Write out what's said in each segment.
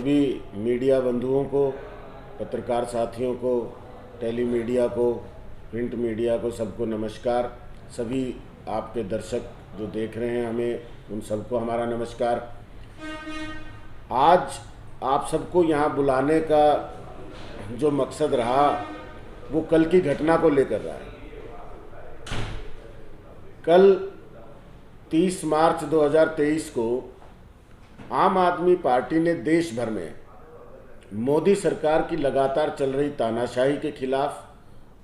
सभी मीडिया बंधुओं को, पत्रकार साथियों को, टेलीमीडिया को, प्रिंट मीडिया को, सबको नमस्कार। सभी आपके दर्शक जो देख रहे हैं हमें, उन सबको हमारा नमस्कार। आज आप सबको यहाँ बुलाने का जो मकसद रहा वो कल की घटना को लेकर रहा है। कल 30 मार्च 2023 को आम आदमी पार्टी ने देश भर में मोदी सरकार की लगातार चल रही तानाशाही के खिलाफ,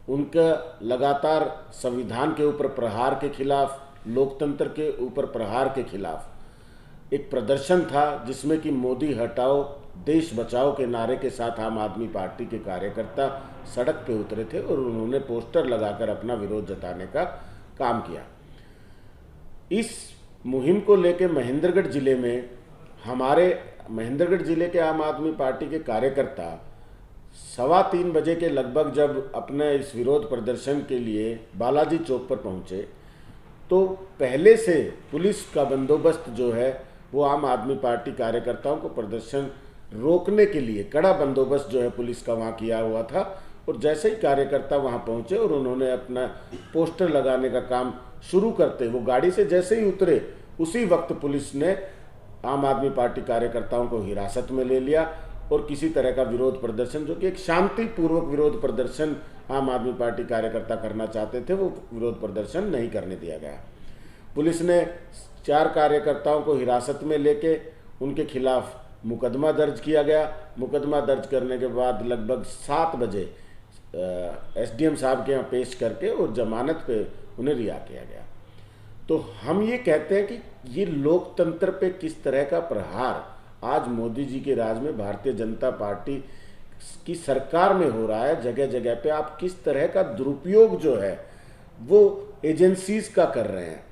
उनका लगातार संविधान के ऊपर प्रहार के खिलाफ, लोकतंत्र के ऊपर प्रहार के खिलाफ एक प्रदर्शन था, जिसमें कि मोदी हटाओ देश बचाओ के नारे के साथ आम आदमी पार्टी के कार्यकर्ता सड़क पे उतरे थे और उन्होंने पोस्टर लगाकर अपना विरोध जताने का काम किया। इस मुहिम को लेकर महेंद्रगढ़ जिले में, हमारे महेंद्रगढ़ जिले के आम आदमी पार्टी के कार्यकर्ता 3:15 बजे के लगभग जब अपने इस विरोध प्रदर्शन के लिए बालाजी चौक पर पहुंचे, तो पहले से पुलिस का बंदोबस्त जो है वो आम आदमी पार्टी कार्यकर्ताओं को प्रदर्शन रोकने के लिए कड़ा बंदोबस्त जो है पुलिस का वहाँ किया हुआ था। और जैसे ही कार्यकर्ता वहाँ पहुँचे और उन्होंने अपना पोस्टर लगाने का काम शुरू करते, वो गाड़ी से जैसे ही उतरे उसी वक्त पुलिस ने आम आदमी पार्टी कार्यकर्ताओं को हिरासत में ले लिया और किसी तरह का विरोध प्रदर्शन, जो कि एक शांतिपूर्वक विरोध प्रदर्शन आम आदमी पार्टी कार्यकर्ता करना चाहते थे, वो विरोध प्रदर्शन नहीं करने दिया गया। पुलिस ने 4 कार्यकर्ताओं को हिरासत में लेके उनके खिलाफ मुकदमा दर्ज किया गया। मुकदमा दर्ज करने के बाद लगभग 7 बजे एसडीएम साहब के यहाँ पेश करके और जमानत पे उन्हें रिहा किया गया। तो हम ये कहते हैं कि ये लोकतंत्र पे किस तरह का प्रहार आज मोदी जी के राज में भारतीय जनता पार्टी की सरकार में हो रहा है। जगह जगह पे आप किस तरह का दुरुपयोग जो है वो एजेंसीज का कर रहे हैं।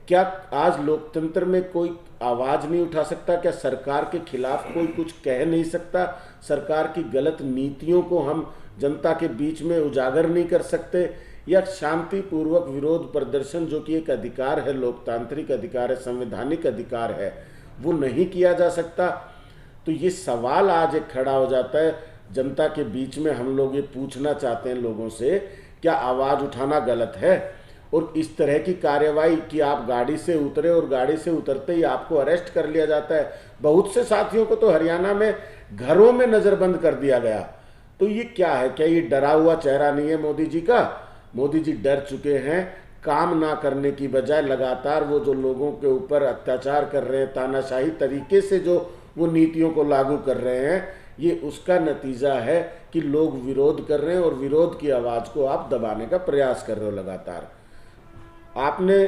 क्या आज लोकतंत्र में कोई आवाज़ नहीं उठा सकता? क्या सरकार के खिलाफ कोई कुछ कह नहीं सकता? सरकार की गलत नीतियों को हम जनता के बीच में उजागर नहीं कर सकते? या शांतिपूर्वक विरोध प्रदर्शन, जो कि एक अधिकार है, लोकतांत्रिक अधिकार है, संवैधानिक अधिकार है, वो नहीं किया जा सकता? तो ये सवाल आज एक खड़ा हो जाता है जनता के बीच में। हम लोग ये पूछना चाहते हैं लोगों से, क्या आवाज़ उठाना गलत है? और इस तरह की कार्रवाई कि आप गाड़ी से उतरे और गाड़ी से उतरते ही आपको अरेस्ट कर लिया जाता है। बहुत से साथियों को तो हरियाणा में घरों में नज़रबंद कर दिया गया। तो ये क्या है? क्या ये डरा हुआ चेहरा नहीं है मोदी जी का? मोदी जी डर चुके हैं। काम ना करने की बजाय लगातार वो जो लोगों के ऊपर अत्याचार कर रहे हैं, तानाशाही तरीके से जो वो नीतियों को लागू कर रहे हैं, ये उसका नतीजा है कि लोग विरोध कर रहे हैं और विरोध की आवाज़ को आप दबाने का प्रयास कर रहे हो लगातार। आपने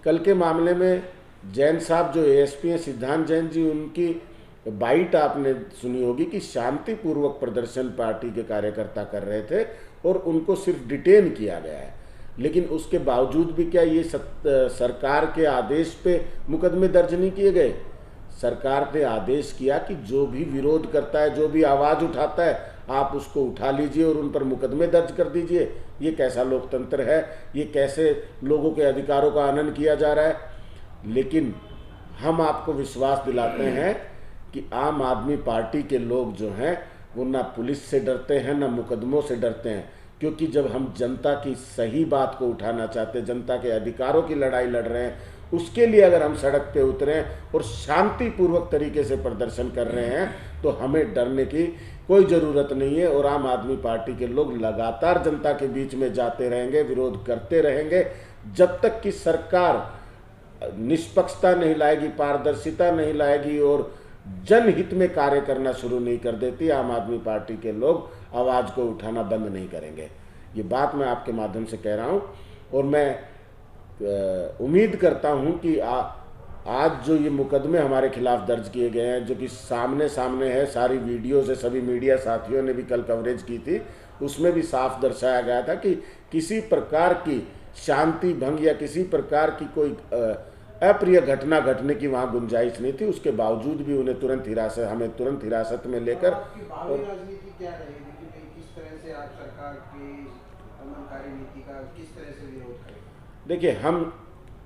कल के मामले में जैन साहब जो एएसपी हैं, सिद्धांत जैन जी, उनकी बाइट आपने सुनी होगी कि शांतिपूर्वक प्रदर्शन पार्टी के कार्यकर्ता कर रहे थे और उनको सिर्फ डिटेन किया गया है। लेकिन उसके बावजूद भी क्या ये सरकार के आदेश पे मुकदमे दर्ज नहीं किए गए? सरकार ने आदेश किया कि जो भी विरोध करता है, जो भी आवाज़ उठाता है, आप उसको उठा लीजिए और उन पर मुकदमे दर्ज कर दीजिए। ये कैसा लोकतंत्र है? ये कैसे लोगों के अधिकारों का हनन किया जा रहा है? लेकिन हम आपको विश्वास दिलाते हैं कि आम आदमी पार्टी के लोग जो हैं वो ना पुलिस से डरते हैं, ना मुकदमों से डरते हैं। क्योंकि जब हम जनता की सही बात को उठाना चाहते हैं, जनता के अधिकारों की लड़ाई लड़ रहे हैं, उसके लिए अगर हम सड़क पे उतरें और शांतिपूर्वक तरीके से प्रदर्शन कर रहे हैं, तो हमें डरने की कोई ज़रूरत नहीं है। और आम आदमी पार्टी के लोग लगातार जनता के बीच में जाते रहेंगे, विरोध करते रहेंगे, जब तक कि सरकार निष्पक्षता नहीं लाएगी, पारदर्शिता नहीं लाएगी और जनहित में कार्य करना शुरू नहीं कर देती। आम आदमी पार्टी के लोग आवाज़ को उठाना बंद नहीं करेंगे। ये बात मैं आपके माध्यम से कह रहा हूँ। और मैं उम्मीद करता हूँ कि आज जो ये मुकदमे हमारे खिलाफ दर्ज किए गए हैं, जो कि सामने है, सारी वीडियो से सभी मीडिया साथियों ने भी कल कवरेज की थी, उसमें भी साफ दर्शाया गया था कि किसी प्रकार की शांति भंग या किसी प्रकार की कोई अप्रिय घटना घटने की वहाँ गुंजाइश नहीं थी। उसके बावजूद भी उन्हें हमें तुरंत हिरासत में लेकर राजनीति क्या रहेगी कि किस तरह से आप सरकार की अमनकारी नीति का किस तरह से विरोध करेंगे? देखिए, हम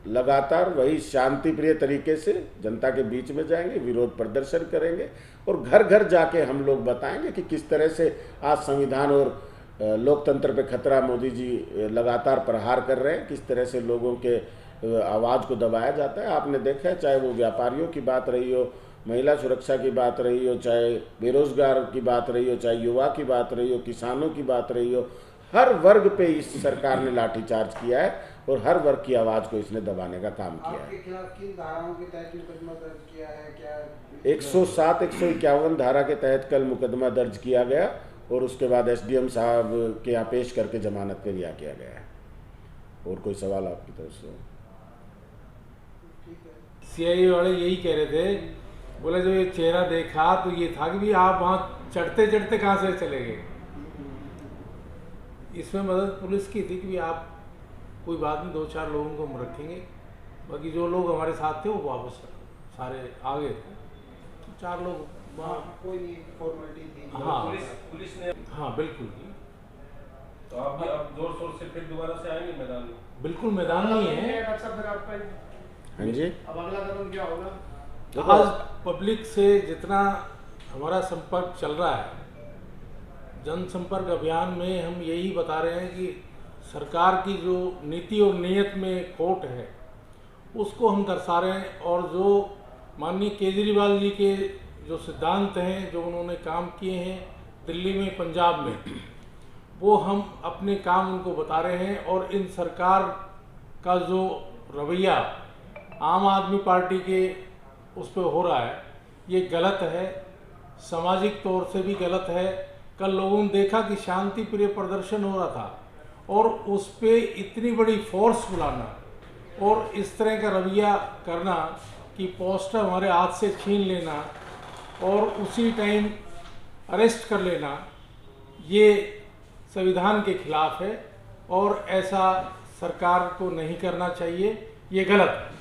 लगातार वही शांति प्रिय तरीके से जनता के बीच में जाएंगे, विरोध प्रदर्शन करेंगे और घर घर जाके हम लोग बताएंगे कि किस तरह से आज संविधान और लोकतंत्र पे खतरा मोदी जी लगातार प्रहार कर रहे हैं, किस तरह से लोगों के आवाज़ को दबाया जाता है। आपने देखा है, चाहे वो व्यापारियों की बात रही हो, महिला सुरक्षा की बात रही हो, चाहे बेरोजगार की बात रही हो, चाहे युवा की बात रही हो, किसानों की बात रही हो, हर वर्ग पे इस सरकार ने लाठीचार्ज किया है और हर वर्ग की आवाज़ को इसने दबाने का काम किया है। आपके खिलाफ किन धाराओं के तहत मुकदमा दर्ज किया है? क्या 107, 151 धारा के तहत कल मुकदमा दर्ज किया गया और उसके बाद एसडीएम साहब के यहाँ पेश करके जमानत पे रिहा किया गया है। और कोई सवाल आपकी तरफ से? सीआईए वाले यही कह रहे थे, बोले जब ये चेहरा देखा तो ये था कि भी आप वहाँ चढ़ते चढ़ते कहाँ से चले गए। इसमें मदद पुलिस की थी कि भी आप कोई बात नहीं, 2-4 लोगों को हम रखेंगे, बाकी जो लोग हमारे साथ थे वो वापस सारे आ गए थे, तो 4 लोग वहाँ कोई नहीं फॉर्मेलिटी थी? हाँ पुलिस ने, हाँ बिल्कुल की। तो आप भी अब जोर शोर से फिर दोबारा से आएंगे मैदान में? बिल्कुल मैदान में है। हाँ जी, अब अगला कदम क्या होगा? आज पब्लिक से जितना हमारा संपर्क चल रहा है, जनसंपर्क अभियान में हम यही बता रहे हैं कि सरकार की जो नीति और नीयत में खोट है उसको हम दर्शा रहे हैं, और जो माननीय केजरीवाल जी के जो सिद्धांत हैं, जो उन्होंने काम किए हैं दिल्ली में, पंजाब में, वो हम अपने काम उनको बता रहे हैं। और इन सरकार का जो रवैया आम आदमी पार्टी के उस पर हो रहा है, ये गलत है, सामाजिक तौर से भी गलत है। कल लोगों ने देखा कि शांति प्रिय प्रदर्शन हो रहा था और उस पर इतनी बड़ी फोर्स बुलाना और इस तरह का रवैया करना कि पोस्टर हमारे हाथ से छीन लेना और उसी टाइम अरेस्ट कर लेना, ये संविधान के खिलाफ है और ऐसा सरकार को नहीं करना चाहिए, ये गलत है।